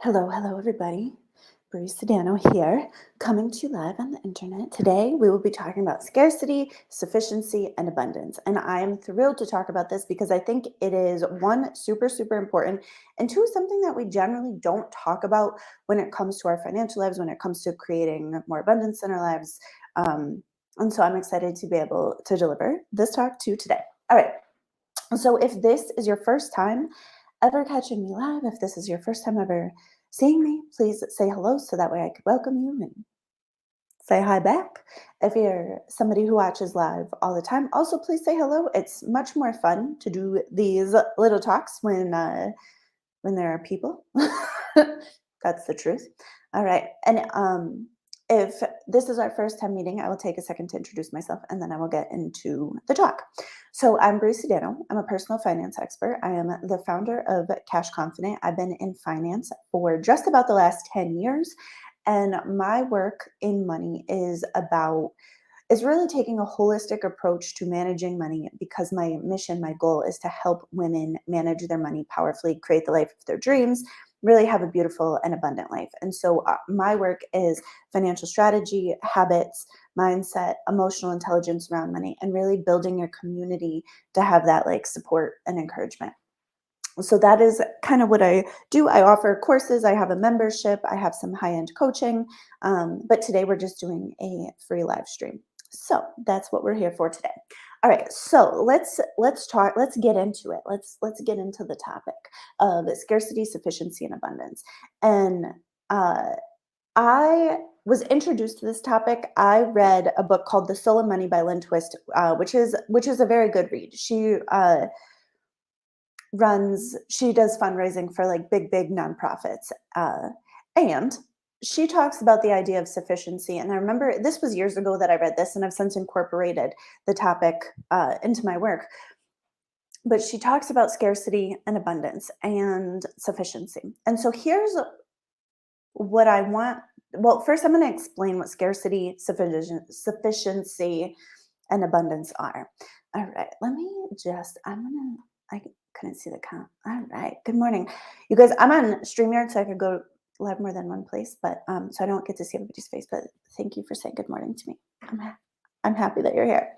Hello, everybody. Bruce Sedano here, coming to you live on the internet. Today, we will be talking about scarcity, sufficiency, and abundance. And I am thrilled to talk about this because I think it is one, super important, and two, something that we generally don't talk about when it comes to our financial lives, when it comes to creating more abundance in our lives. And so I'm excited to be able to deliver this talk to you today. All right. So if this is your first time ever catching me live, if this is your first time ever seeing me, please say hello so that way I could welcome you and say hi back. If you're somebody who watches live all the time, also please say hello. It's much more fun to do these little talks when there are people. That's the truth. All right. And if this is our first time meeting, I will take a second to introduce myself and then I will get into the talk. So I'm Bruce Sedano. I'm a personal finance expert. I am the founder of Cash Confident. I've been in finance for just about the last 10 years. And my work in money is really taking a holistic approach to managing money because my mission, my goal is to help women manage their money powerfully, create the life of their dreams, really have a beautiful and abundant life. And so my work is financial strategy, habits, mindset, emotional intelligence around money, and really building a community to have that like support and encouragement. So that is kind of what I do. I offer courses, I have a membership, I have some high-end coaching, but today we're just doing a free live stream. So that's what we're here for today. All right, so let's talk. Let's get into it. Let's get into the topic of scarcity, sufficiency, and abundance. And uh, I was introduced to this topic. I read a book called The Soul of Money by Lynn Twist, which is a very good read. She does fundraising for like big nonprofits, and she talks about the idea of sufficiency. And I remember this was years ago that I read this, and I've since incorporated the topic into my work. But she talks about scarcity and abundance and sufficiency. And so here's what I want. Well, first I'm going to explain what scarcity, sufficiency, and abundance are. All right, I couldn't see the count. All right, good morning. You guys, I'm on StreamYard, so I could go live more than one place, but so I don't get to see everybody's face, but thank you for saying good morning to me. I'm happy that you're here.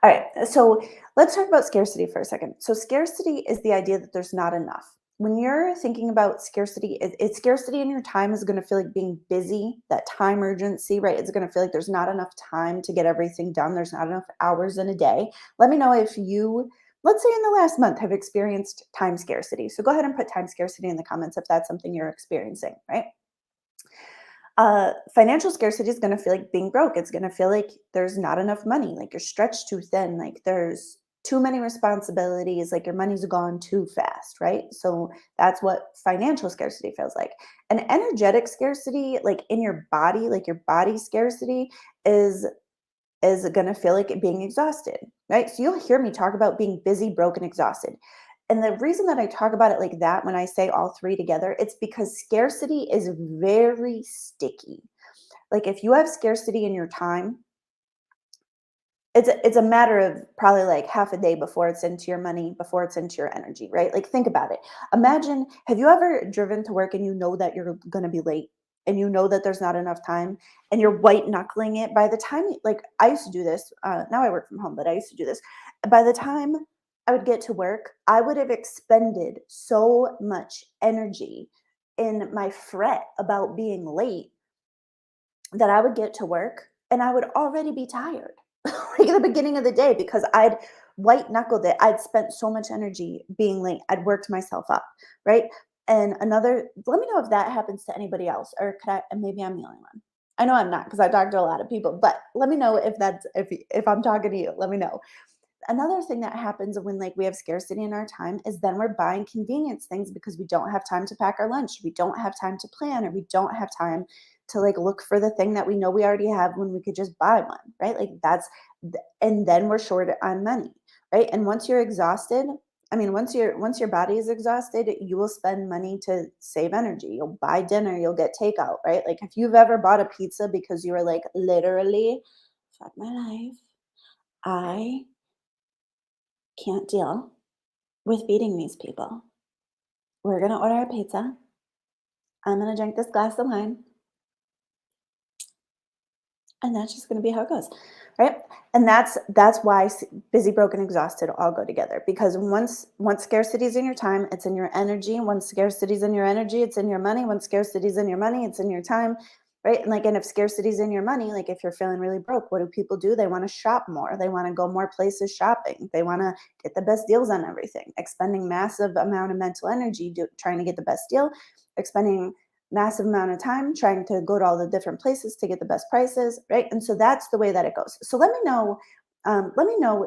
All right, so let's talk about scarcity for a second. So scarcity is the idea that there's not enough. When you're thinking about scarcity, it's scarcity in your time is going to feel like being busy, that time urgency, right? It's going to feel like there's not enough time to get everything done. There's not enough hours in a day. Let me know if you, let's say in the last month, have experienced time scarcity. So go ahead and put time scarcity in the comments if that's something you're experiencing, right? Financial scarcity is going to feel like being broke. It's going to feel like there's not enough money, like you're stretched too thin, like there's too many responsibilities, like your money's gone too fast, right? So that's what financial scarcity feels like. And energetic scarcity, like in your body, like your body scarcity is going to feel like it being exhausted, right? So you'll hear me talk about being busy, broke, and exhausted. And the reason that I talk about it like that when I say all three together, it's because scarcity is very sticky. Like if you have scarcity in your time, it's a matter of probably like half a day before it's into your money, before it's into your energy, right? Like think about it. Imagine, have you ever driven to work and you know that you're going to be late and you know that there's not enough time and you're white knuckling it by the time, like I used to do this, now I work from home, but I used to do this. By the time I would get to work, I would have expended so much energy in my fret about being late that I would get to work and I would already be tired like at the beginning of the day because I'd white knuckled it. I'd spent so much energy being late. I'd worked myself up, right? And let me know if that happens to anybody else, or could I? And maybe I'm the only one. I know I'm not because I talked to a lot of people, but let me know if I'm talking to you. Let me know. Another thing that happens when like we have scarcity in our time is then we're buying convenience things because we don't have time to pack our lunch, we don't have time to plan, or we don't have time to like look for the thing that we know we already have when we could just buy one, right? Like and then we're short on money, right? And once you're exhausted, I mean, once your body is exhausted, you will spend money to save energy. You'll buy dinner, you'll get takeout, right? Like if you've ever bought a pizza because you were like literally, fuck my life, I can't deal with feeding these people. We're going to order a pizza. I'm going to drink this glass of wine, and that's just going to be how it goes, right? And that's why busy, broken, exhausted all go together, because once scarcity is in your time, it's in your energy. Once scarcity is in your energy, it's in your money. Once scarcity is in your money, it's in your time, right? And if scarcity is in your money, like if you're feeling really broke, what do people do? They want to shop more. They want to go more places shopping. They want to get the best deals on everything, expending massive amount of mental energy trying to get the best deal, expending massive amount of time trying to go to all the different places to get the best prices, right? And so that's the way that it goes. So let me know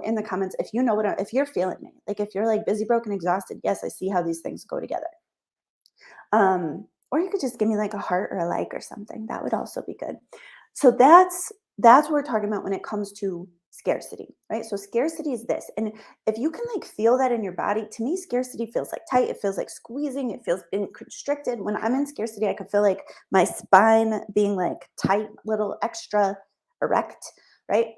in the comments if you know if you're feeling me, like if you're like busy, broken, exhausted. Yes, I see how these things go together. Or you could just give me like a heart or a like or something. That would also be good. So that's what we're talking about when it comes to scarcity, right? So scarcity is this. And if you can like feel that in your body, to me, scarcity feels like tight. It feels like squeezing. It feels being constricted. When I'm in scarcity, I can feel like my spine being like tight, little extra erect, right?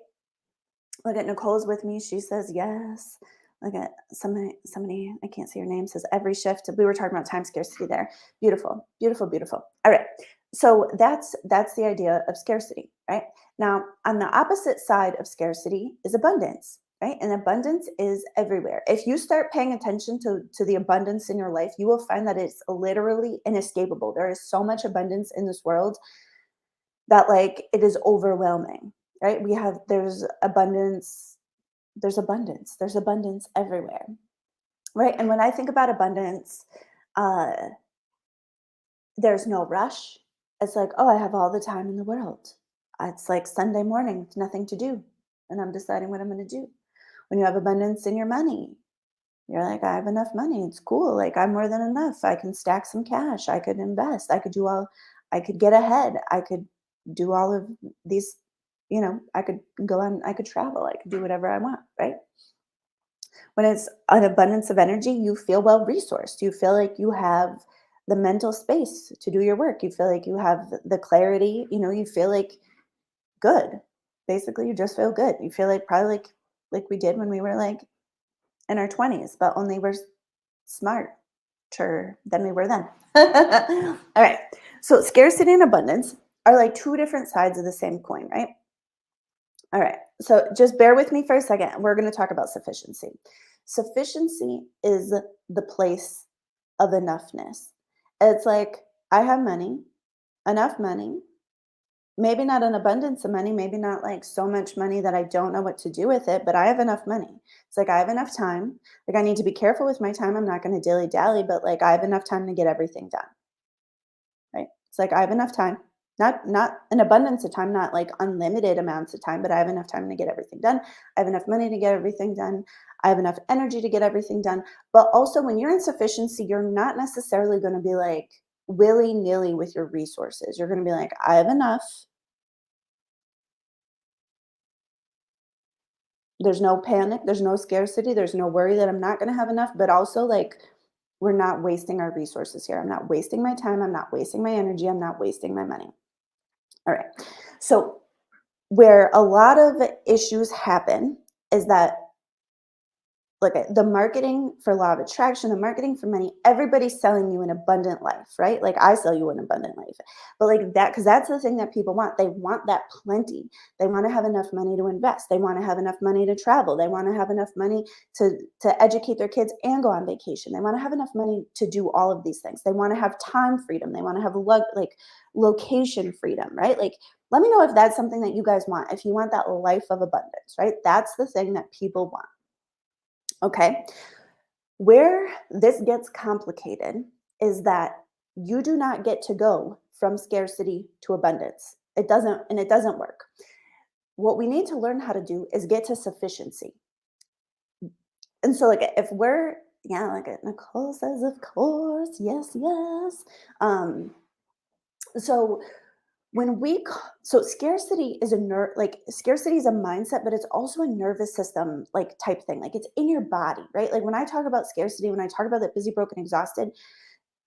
Look at Nicole's with me. She says yes. Look at somebody, I can't see her name, says every shift. We were talking about time scarcity there. Beautiful, beautiful, beautiful. All right. So that's the idea of scarcity, right? Now, on the opposite side of scarcity is abundance, right? And abundance is everywhere. If you start paying attention to the abundance in your life, you will find that it's literally inescapable. There is so much abundance in this world that like it is overwhelming, right? There's abundance everywhere, right? And when I think about abundance, uh there's no rush. It's like, oh, I have all the time in the world. It's like Sunday morning, nothing to do, and I'm deciding what I'm going to do. When you have abundance in your money, you're like, I have enough money, it's cool, like I'm more than enough, I can stack some cash, I could invest, I could get ahead, I could do all of these, I could go on, I could travel, I could do whatever I want, right? When it's an abundance of energy, you feel well resourced. You feel like you have the mental space to do your work. You feel like you have the clarity, you feel like good. Basically, you just feel good. You feel like probably like we did when we were like in our 20s, but only we're smarter than we were then. All right. So scarcity and abundance are like two different sides of the same coin, right? All right. So just bear with me for a second. We're going to talk about sufficiency. Sufficiency is the place of enoughness. It's like, I have money, enough money, maybe not an abundance of money, maybe not like so much money that I don't know what to do with it, but I have enough money. It's like I have enough time. Like I need to be careful with my time. I'm not going to dilly dally, but like I have enough time to get everything done. Right? It's like I have enough time. Not an abundance of time, not like unlimited amounts of time, but I have enough time to get everything done. I have enough money to get everything done. I have enough energy to get everything done. But also when you're in sufficiency, you're not necessarily going to be like willy-nilly with your resources. You're going to be like, I have enough. There's no panic, there's no scarcity, there's no worry that I'm not going to have enough, but also like we're not wasting our resources here. I'm not wasting my time, I'm not wasting my energy, I'm not wasting my money. All right. So, where a lot of issues happen is that, look at the marketing for law of attraction, the marketing for money, everybody's selling you an abundant life, right? Like I sell you an abundant life. But like that, because that's the thing that people want. They want that plenty. They want to have enough money to invest. They want to have enough money to travel. They want to have enough money to educate their kids and go on vacation. They want to have enough money to do all of these things. They want to have time freedom. They want to have like location freedom, right? Like let me know if that's something that you guys want. If you want that life of abundance, right? That's the thing that people want. Okay. Where this gets complicated is that you do not get to go from scarcity to abundance. It doesn't work. What we need to learn how to do is get to sufficiency. And so, like, if we're, yeah, like Nicole says, of course, yes, yes. So so scarcity is scarcity is a mindset, but it's also a nervous system like type thing, like it's in your body, right? Like when I talk about scarcity, when I talk about that busy, broken, exhausted,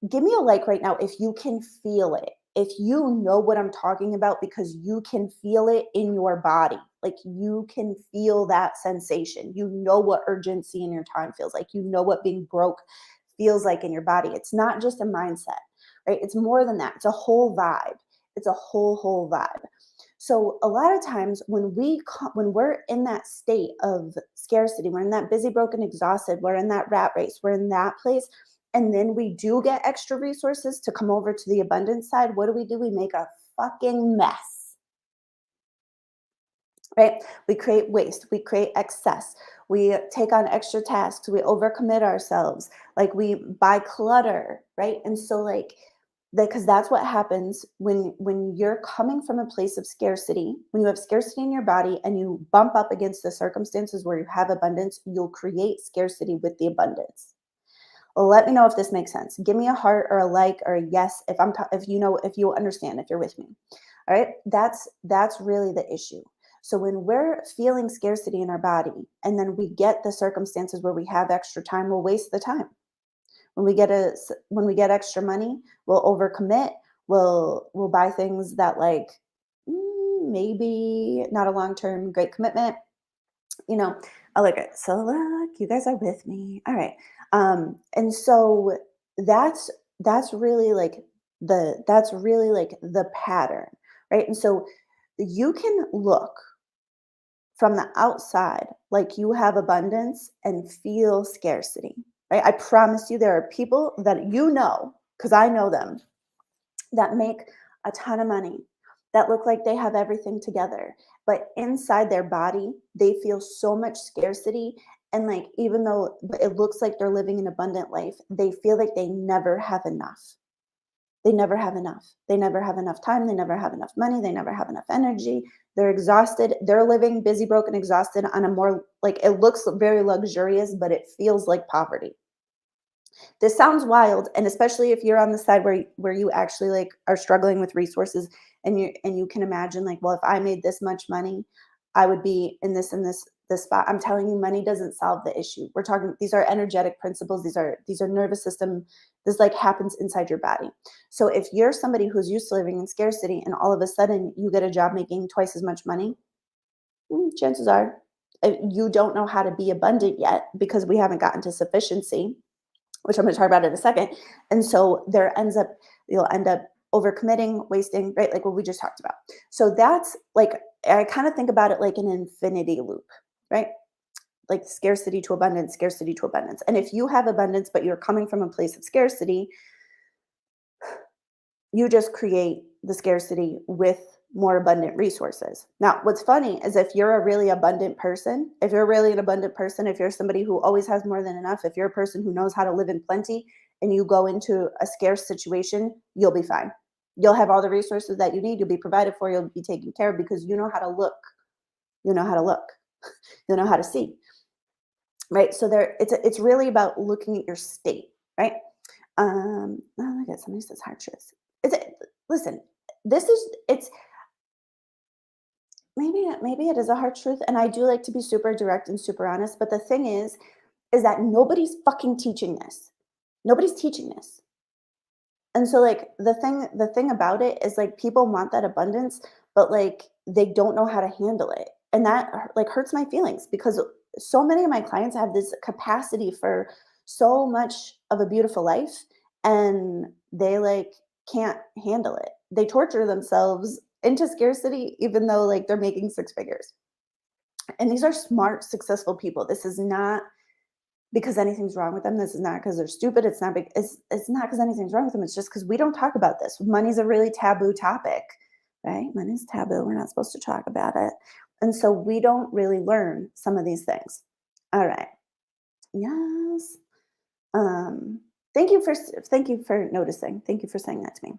give me a like right now if you can feel it, if you know what I'm talking about, because you can feel it in your body. Like you can feel that sensation, you know what urgency in your time feels like, you know what being broke feels like in your body. It's not just a mindset, right? It's more than that. It's a whole vibe. It's a whole vibe. So a lot of times when when we're in that state of scarcity, we're in that busy, broken, exhausted, we're in that rat race, we're in that place, and then we do get extra resources to come over to the abundance side. What do? We make a fucking mess, right? We create waste, we create excess, we take on extra tasks, we overcommit ourselves, like we buy clutter, right? And so like because that's what happens when you're coming from a place of scarcity, when you have scarcity in your body and you bump up against the circumstances where you have abundance, you'll create scarcity with the abundance. Let me know if this makes sense. Give me a heart or a like or a yes if if you know, if you understand, if you're with me. All right, that's really the issue. So when we're feeling scarcity in our body and then we get the circumstances where we have extra time, we'll waste the time. When we get extra money, we'll overcommit. We'll buy things that like maybe not a long-term great commitment. You know, I like it. So look, you guys are with me. All right. And so that's that's really like that's really like the pattern, right? And so you can look from the outside like you have abundance and feel scarcity, right? I promise you there are people that you know, because I know them, that make a ton of money, that look like they have everything together, but inside their body, they feel so much scarcity. And like, even though it looks like they're living an abundant life, they feel like they never have enough. They never have enough. They never have enough time. They never have enough money. They never have enough energy. They're exhausted. They're living busy, broken, exhausted on a more like it looks very luxurious, but it feels like poverty. This sounds wild, and especially if you're on the side where you actually like are struggling with resources and you can imagine like, well, if I made this much money, I would be in this spot. I'm telling you, money doesn't solve the issue. We're talking these are energetic principles. These are nervous system. This like happens inside your body. So if you're somebody who's used to living in scarcity and all of a sudden you get a job making twice as much money, chances are you don't know how to be abundant yet because we haven't gotten to sufficiency, which I'm going to talk about in a second. And so you'll end up overcommitting, wasting, right? Like what we just talked about. So that's like, I kind of think about it like an infinity loop, right? Like scarcity to abundance, scarcity to abundance. And if you have abundance, but you're coming from a place of scarcity, you just create the scarcity with more abundant resources. Now, what's funny is if you're a really abundant person, if you're really an abundant person, if you're somebody who always has more than enough, if you're a person who knows how to live in plenty and you go into a scarce situation, you'll be fine. You'll have all the resources that you need, you'll be provided for, you'll be taken care of because you know how to look. You know how to look. You know how to see. Right? So it's really about looking at your state, right? Oh my God, somebody says hard truths. It's listen, this is it's maybe it is a hard truth, and I do like to be super direct and super honest, but the thing is that nobody's fucking teaching this. Nobody's teaching this. And so like the thing about it is like people want that abundance, but like they don't know how to handle it. And that like hurts my feelings because so many of my clients have this capacity for so much of a beautiful life and they like can't handle it. They torture themselves into scarcity even though like they're making six figures. And these are smart, successful people. This is not because anything's wrong with them. This is not because they're stupid. It's not because anything's wrong with them. It's just because we don't talk about this. Money's a really taboo topic, right? Money's taboo. We're not supposed to talk about it. And so we don't really learn some of these things. All right. Yes. Um, thank you for noticing. Thank you for saying that to me.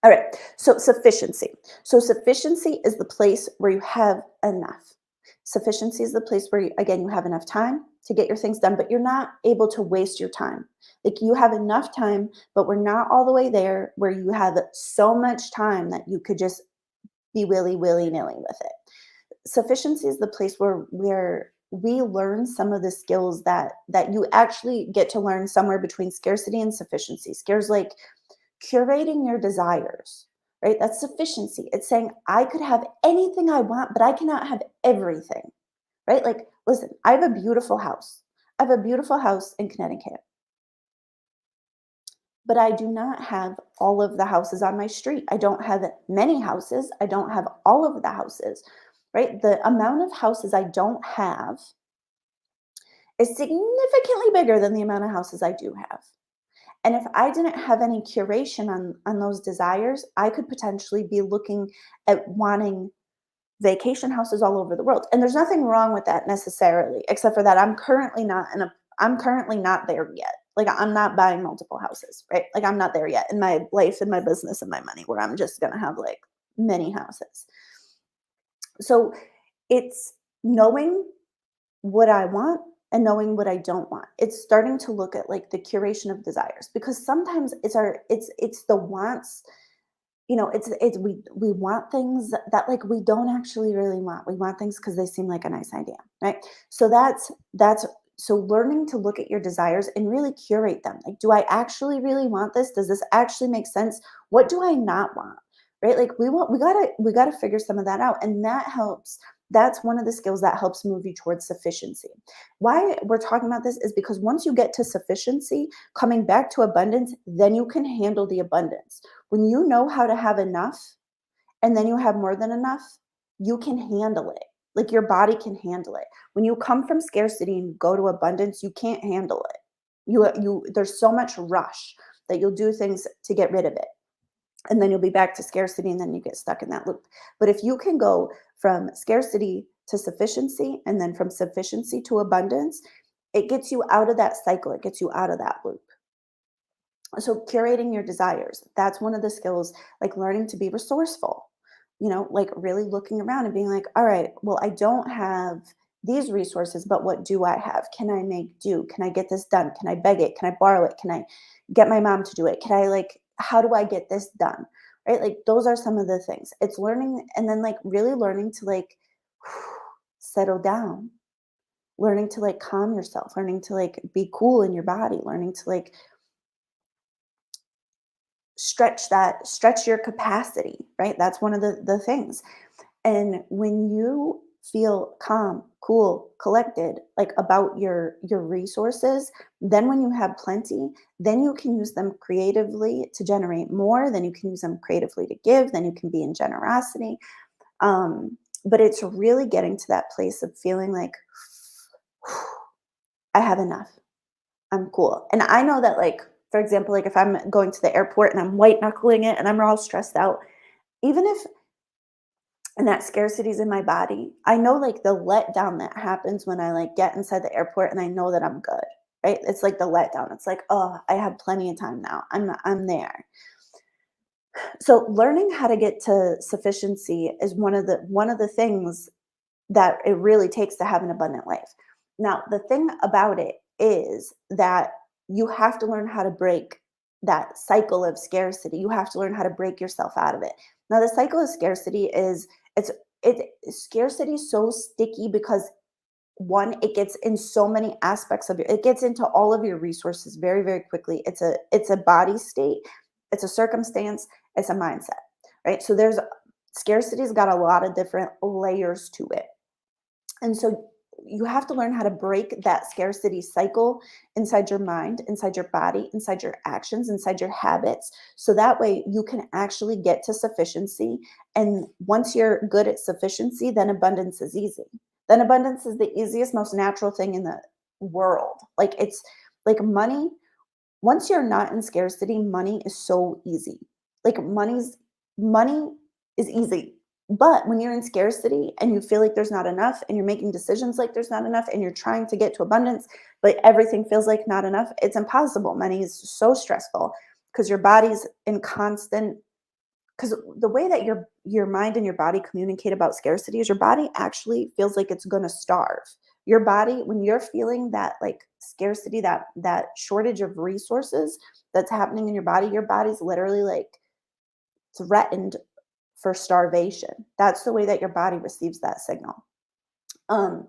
All right. So sufficiency. So sufficiency is the place where you have enough. Sufficiency is the place where, again, you have enough time to get your things done, but you're not able to waste your time. Like you have enough time, but we're not all the way there where you have so much time that you could just be willy nilly with it. Sufficiency is the place where we learn some of the skills that you actually get to learn somewhere between scarcity and sufficiency. Scares like curating your desires, right? That's sufficiency. It's saying, I could have anything I want, but I cannot have everything, right? Like, listen, I have a beautiful house. I have a beautiful house in Connecticut. but I do not have all of the houses on my street. I don't have many houses. I don't have all of the houses, right? The amount of houses I don't have is significantly bigger than the amount of houses I do have. And if I didn't have any curation on those desires, I could potentially be looking at wanting vacation houses all over the world. And there's nothing wrong with that necessarily, except for that I'm currently not there yet. Like I'm not buying multiple houses, right? Like I'm not there yet in my life and my business and my money where I'm just going to have like many houses. So it's knowing what I want and knowing what I don't want. It's starting to look at like the curation of desires, because sometimes it's the wants, it's we want things that like we don't actually really want. We want things because they seem like a nice idea, right? So that's so learning to look at your desires and really curate them. Like, do I actually really want this? Does this actually make sense? What do I not want? Right? Like we gotta figure some of that out. And that helps. That's one of the skills that helps move you towards sufficiency. Why we're talking about this is because once you get to sufficiency, coming back to abundance, then you can handle the abundance. When you know how to have enough and then you have more than enough, you can handle it. Like your body can handle it. When you come from scarcity and go to abundance, you can't handle it. There's so much rush that you'll do things to get rid of it. And then you'll be back to scarcity and then you get stuck in that loop. But if you can go from scarcity to sufficiency and then from sufficiency to abundance, it gets you out of that cycle. It gets you out of that loop. So curating your desires, that's one of the skills, like learning to be resourceful, like really looking around and being like, all right, well, I don't have these resources, but what do I have? Can I make do? Can I get this done? Can I beg it? Can I borrow it? Can I get my mom to do it? Can I like, how do I get this done? Right? Like those are some of the things. It's learning and then like really learning to like settle down, learning to like calm yourself, learning to like be cool in your body, learning to like stretch your capacity, right? That's one of the things. And when you feel calm, cool, collected, like about your resources, then when you have plenty, then you can use them creatively to generate more, then you can use them creatively to give, then you can be in generosity. But it's really getting to that place of feeling like I have enough. I'm cool. And I know that, like, for example, like if I'm going to the airport and I'm white knuckling it and I'm all stressed out, even if and that scarcity is in my body, I know like the letdown that happens when I like get inside the airport and I know that I'm good. Right? It's like the letdown. It's like, oh, I have plenty of time now. I'm there. So learning how to get to sufficiency is one of the things that it really takes to have an abundant life. Now, the thing about it is that you have to learn how to break that cycle of scarcity. You have to learn how to break yourself out of it. Now, the cycle of scarcity is scarcity is so sticky because one, it gets in so many aspects of it gets into all of your resources very, very quickly. It's a body state, it's a circumstance, it's a mindset, right? So there's scarcity's got a lot of different layers to it. And so you have to learn how to break that scarcity cycle inside your mind, inside your body, inside your actions, inside your habits. So that way you can actually get to sufficiency. And once you're good at sufficiency, then abundance is easy. Then abundance is the easiest, most natural thing in the world. Like it's like money. Once you're not in scarcity, money is so easy. Like money is easy. But when you're in scarcity and you feel like there's not enough and you're making decisions like there's not enough and you're trying to get to abundance, but everything feels like not enough, it's impossible. Money is so stressful because your body's in constant because the way that your mind and your body communicate about scarcity is your body actually feels like it's going to starve. Your body, when you're feeling that like scarcity, that shortage of resources that's happening in your body's literally like threatened for starvation. That's the way that your body receives that signal. Um,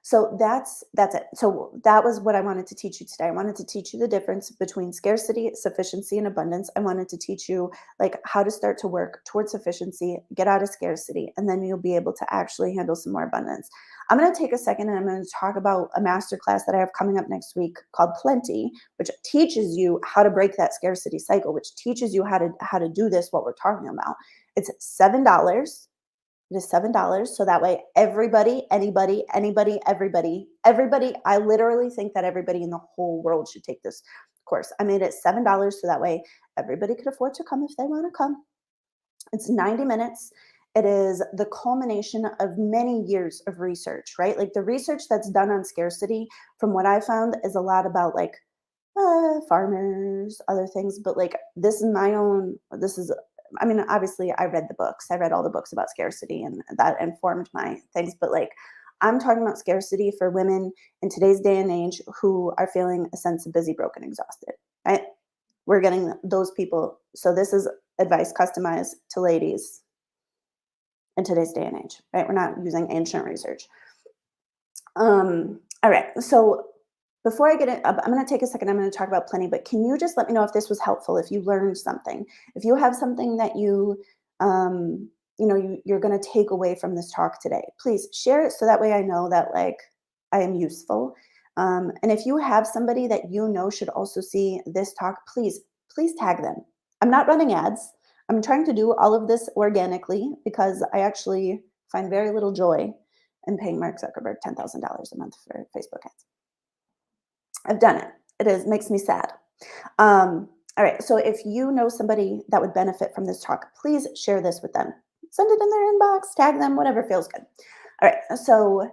So that's it. So that was what I wanted to teach you today. I wanted to teach you the difference between scarcity, sufficiency, and abundance. I wanted to teach you like how to start to work towards sufficiency, get out of scarcity, and then you'll be able to actually handle some more abundance. I'm going to take a second and I'm going to talk about a masterclass that I have coming up next week called Plenty, which teaches you how to break that scarcity cycle, which teaches you how to do this, what we're talking about. It's $7. It is $7. So that way, everybody, anybody, everybody, I literally think that everybody in the whole world should take this course. I made it $7 so that way everybody could afford to come if they want to come. It's 90 minutes. It is the culmination of many years of research, right? Like the research that's done on scarcity, from what I found, is a lot about like farmers, other things, but like this is my own, this is I mean, obviously, I read the books. I read all the books about scarcity, and that informed my things. But like, I'm talking about scarcity for women in today's day and age who are feeling a sense of busy, broken, exhausted, right? We're getting those people. So this is advice customized to ladies in today's day and age, right? We're not using ancient research. All right. So before I get it, I'm going to take a second. I'm going to talk about Plenty, but can you just let me know if this was helpful, if you learned something, if you have something that um, you're going to take away from this talk today, please share it so that way I know that like I am useful. And if you have somebody that you know should also see this talk, please tag them. I'm not running ads. I'm trying to do all of this organically because I actually find very little joy in paying Mark Zuckerberg $10,000 a month for Facebook ads. I've done it. Makes me sad. All right. So if you know somebody that would benefit from this talk, please share this with them. Send it in their inbox, tag them, whatever feels good. All right. So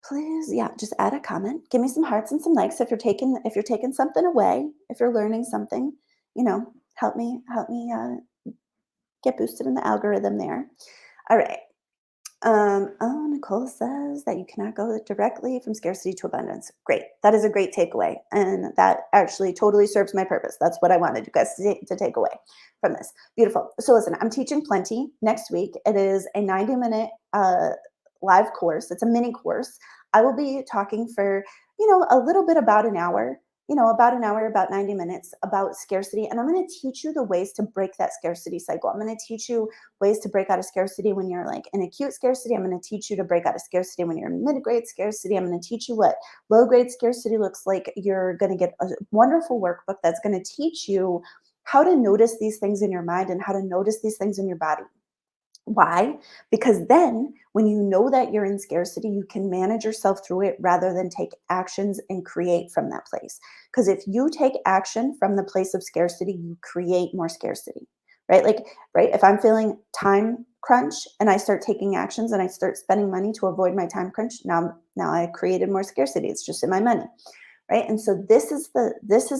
please, yeah, just add a comment. Give me some hearts and some likes if you're taking something away, if you're learning something, help me get boosted in the algorithm there. All right. Nicole says that you cannot go directly from scarcity to abundance. Great. That is a great takeaway. And that actually totally serves my purpose. That's what I wanted you guys to take away from this. Beautiful. So listen, I'm teaching Plenty next week. It is a 90-minute live course. It's a mini course. I will be talking for, a little bit about an hour, about 90 minutes about scarcity. And I'm going to teach you the ways to break that scarcity cycle. I'm going to teach you ways to break out of scarcity when you're like in acute scarcity. I'm going to teach you to break out of scarcity when you're in mid-grade scarcity. I'm going to teach you what low-grade scarcity looks like. You're going to get a wonderful workbook that's going to teach you how to notice these things in your mind and how to notice these things in your body. Why? Because then when you know that you're in scarcity, you can manage yourself through it rather than take actions and create from that place. Because if you take action from the place of scarcity, you create more scarcity, right? Right? If I'm feeling time crunch and I start taking actions and I start spending money to avoid my time crunch, now I created more scarcity. It's just in my money, right? And so this is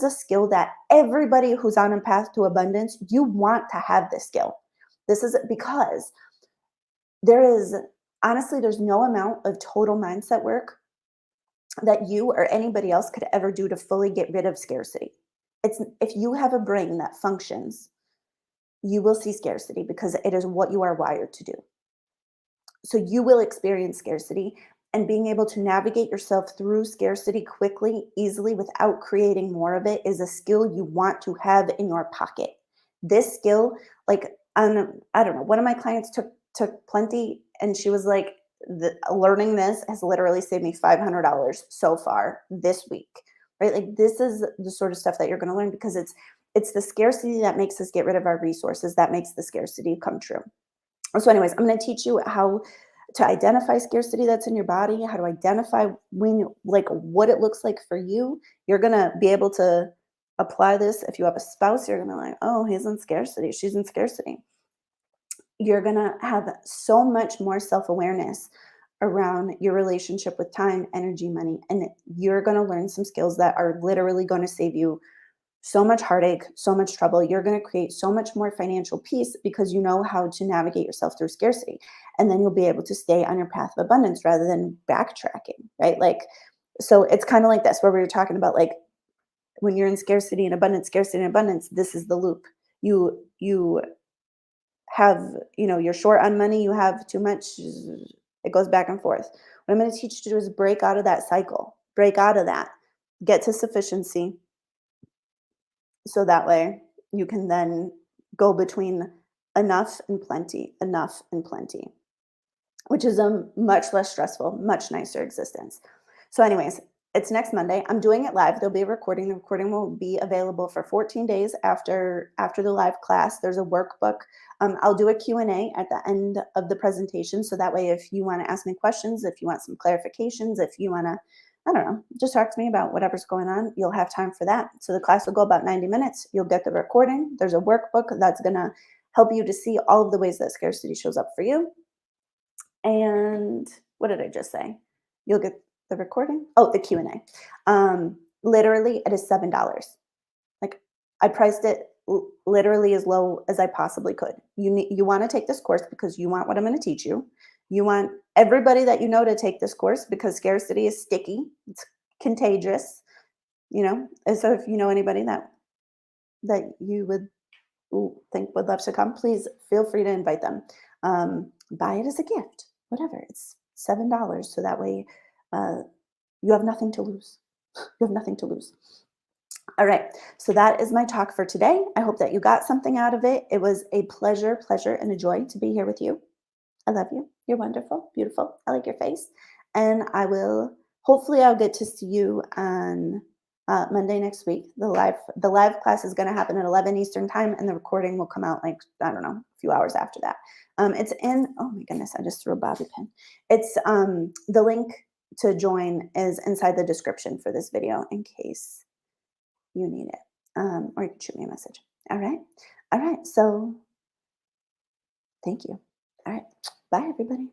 a skill that everybody who's on a path to abundance, you want to have this skill. This is because there's no amount of total mindset work that you or anybody else could ever do to fully get rid of scarcity. If you have a brain that functions, you will see scarcity because it is what you are wired to do. So you will experience scarcity, and being able to navigate yourself through scarcity quickly, easily, without creating more of it is a skill you want to have in your pocket. This skill, like, I don't know, one of my clients took Plenty, and she was like, learning this has literally saved me $500 so far this week, right? Like this is the sort of stuff that you're going to learn because it's the scarcity that makes us get rid of our resources, that makes the scarcity come true. So anyways, I'm going to teach you how to identify scarcity that's in your body, how to identify what it looks like for you. You're going to be able to apply this. If you have a spouse, you're going to be like, oh, he's in scarcity, she's in scarcity. You're going to have so much more self-awareness around your relationship with time, energy, money, and you're going to learn some skills that are literally going to save you so much heartache, so much trouble. You're going to create so much more financial peace because you know how to navigate yourself through scarcity. And then you'll be able to stay on your path of abundance rather than backtracking, right? So it's kind of like this, where we were talking about, like, when you're in scarcity and abundance, this is the loop. You have, you're short on money, you have too much, It goes back and forth. What I'm going to teach you to do is break out of that cycle, break out of that, get to sufficiency. So that way you can then go between enough and plenty, which is a much less stressful, much nicer existence. So, anyways, it's next Monday. I'm doing it live. There'll be a recording. The recording will be available for 14 days after the live class. There's a workbook. I'll do a Q&A at the end of the presentation. So that way, if you want to ask me questions, if you want some clarifications, if you want to, I don't know, just talk to me about whatever's going on, you'll have time for that. So the class will go about 90 minutes. You'll get the recording. There's a workbook that's going to help you to see all of the ways that scarcity shows up for you. And what did I just say? You'll get the recording. Oh, the Q&A. Literally, it is $7. Like, I priced it literally as low as I possibly could. You want to take this course because you want what I'm going to teach you. You want everybody that you know to take this course because scarcity is sticky. It's contagious. And so if you know anybody that you would think would love to come, please feel free to invite them. Buy it as a gift, whatever. It's $7, so that way you have nothing to lose. You have nothing to lose. All right, so that is my talk for today. I hope that you got something out of it. It was a pleasure, and a joy to be here with you. I love you. You're wonderful, beautiful. I like your face. And hopefully I'll get to see you on Monday next week. The live class is going to happen at 11 Eastern time, and the recording will come out like, I don't know, a few hours after that. It's oh my goodness, I just threw a bobby pin. It's the link to join is inside the description for this video in case you need it. Or you can shoot me a message. All right. So thank you. All right. Bye, everybody.